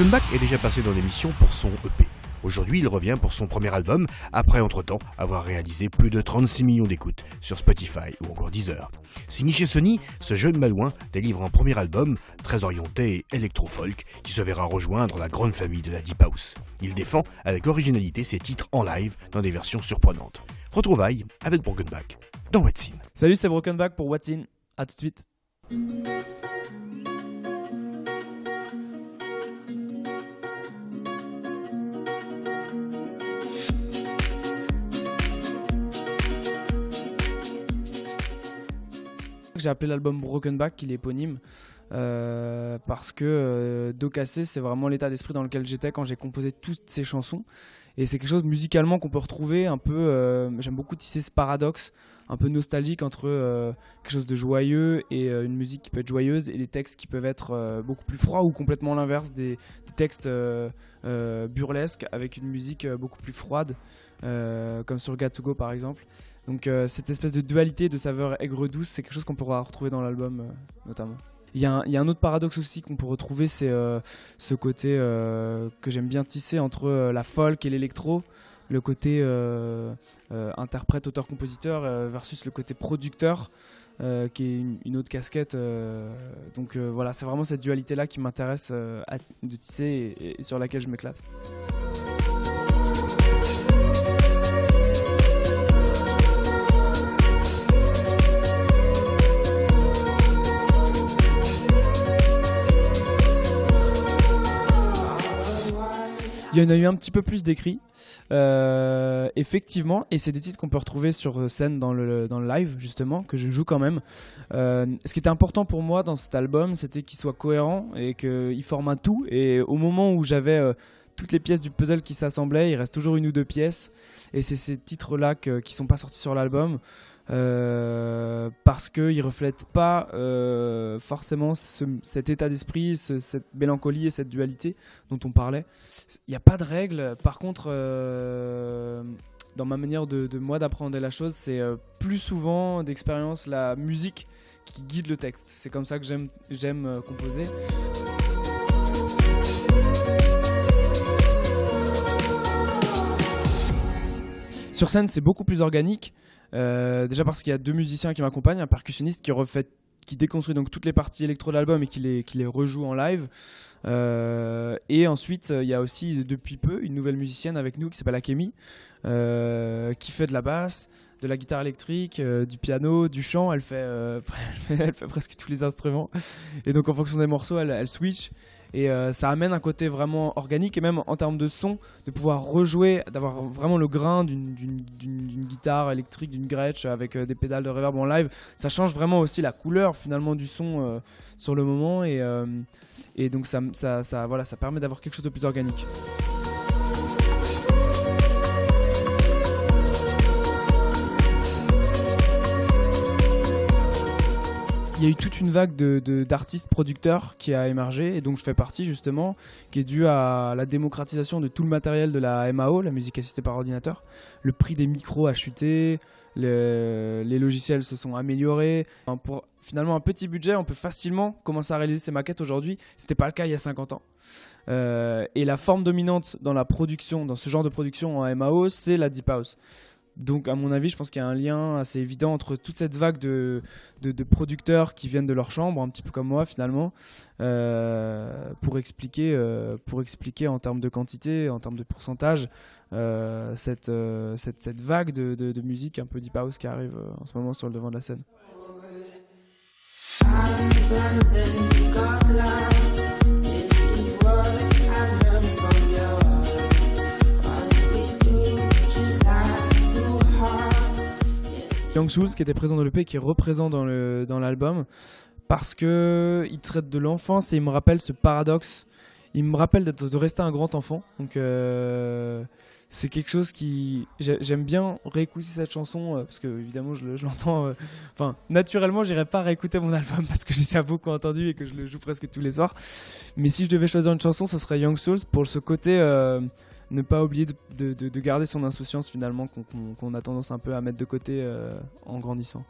Brokenback est déjà passé dans l'émission pour son EP. Aujourd'hui, il revient pour son premier album, après entre-temps avoir réalisé plus de 36 millions d'écoutes sur Spotify ou encore Deezer. Signé chez Sony, ce jeune Malouin délivre un premier album très orienté électro-folk qui se verra rejoindre la grande famille de la Deep House. Il défend avec originalité ses titres en live dans des versions surprenantes. Retrouvailles avec Brokenback dans What's In. Salut, c'est Brokenback pour What's In. À tout de suite. J'ai appelé l'album Brokenback, il est éponyme, parce que Dos Cassé, c'est vraiment l'état d'esprit dans lequel j'étais quand j'ai composé toutes ces chansons. Et c'est quelque chose musicalement qu'on peut retrouver un peu, j'aime beaucoup tisser ce paradoxe un peu nostalgique entre quelque chose de joyeux et une musique qui peut être joyeuse et des textes qui peuvent être beaucoup plus froids ou complètement l'inverse, des textes burlesques avec une musique beaucoup plus froide, comme sur Got to Go par exemple. Donc cette espèce de dualité de saveur aigre-douce, c'est quelque chose qu'on pourra retrouver dans l'album notamment. Il y a un autre paradoxe aussi qu'on peut retrouver, c'est ce côté que j'aime bien tisser entre la folk et l'électro, le côté interprète, auteur, compositeur versus le côté producteur, qui est une autre casquette. Donc voilà, c'est vraiment cette dualité-là qui m'intéresse de tisser et sur laquelle je m'éclate. Il y en a eu un petit peu plus d'écrits, effectivement, et c'est des titres qu'on peut retrouver sur scène dans le live, justement, que je joue quand même. Ce qui était important pour moi dans cet album, c'était qu'il soit cohérent et qu'il forme un tout. Et au moment où j'avais toutes les pièces du puzzle qui s'assemblaient, il reste toujours une ou deux pièces. Et c'est ces titres-là qui ne sont pas sortis sur l'album. Parce qu'ils ne reflètent pas forcément cet état d'esprit, cette mélancolie et cette dualité dont on parlait. Il n'y a pas de règle. Par contre, dans ma manière de moi d'apprendre la chose, c'est plus souvent d'expérience la musique qui guide le texte. C'est comme ça que j'aime composer. Sur scène, c'est beaucoup plus organique. Déjà parce qu'il y a deux musiciens qui m'accompagnent, un percussionniste qui déconstruit donc toutes les parties électro de l'album et qui les rejoue en live. Et ensuite, il y a aussi depuis peu une nouvelle musicienne avec nous qui s'appelle Akemi, qui fait de la basse, de la guitare électrique, du piano, du chant. Elle fait presque tous les instruments. Et donc en fonction des morceaux, elle switch. Et ça amène un côté vraiment organique et même en termes de son, de pouvoir rejouer, d'avoir vraiment le grain d'une guitare électrique, d'une Gretsch avec des pédales de reverb en live. Ça change vraiment aussi la couleur finalement du son sur le moment et donc ça permet d'avoir quelque chose de plus organique. Il y a eu toute une vague d'artistes producteurs qui a émergé et donc je fais partie justement, qui est due à la démocratisation de tout le matériel de la MAO, la musique assistée par ordinateur. Le prix des micros a chuté, les logiciels se sont améliorés. Pour finalement un petit budget, on peut facilement commencer à réaliser ses maquettes aujourd'hui. C'était pas le cas il y a 50 ans. Et la forme dominante dans la production, dans ce genre de production en MAO, c'est la Deep House. Donc à mon avis, je pense qu'il y a un lien assez évident entre toute cette vague de producteurs qui viennent de leur chambre, un petit peu comme moi finalement, pour expliquer en termes de quantité, en termes de pourcentage, cette vague de musique un peu deep house qui arrive en ce moment sur le devant de la scène. Young Souls qui était présent dans l'EP, qui est représentant dans l'album parce qu'il traite de l'enfance et il me rappelle ce paradoxe. Il me rappelle de rester un grand enfant. Donc c'est quelque chose qui... J'aime bien réécouter cette chanson parce que évidemment je l'entends... Enfin, naturellement, j'irais pas réécouter mon album parce que j'ai déjà beaucoup entendu et que je le joue presque tous les soirs. Mais si je devais choisir une chanson, ce serait Young Souls pour ce côté... ne pas oublier de garder son insouciance finalement qu'on a tendance un peu à mettre de côté en grandissant.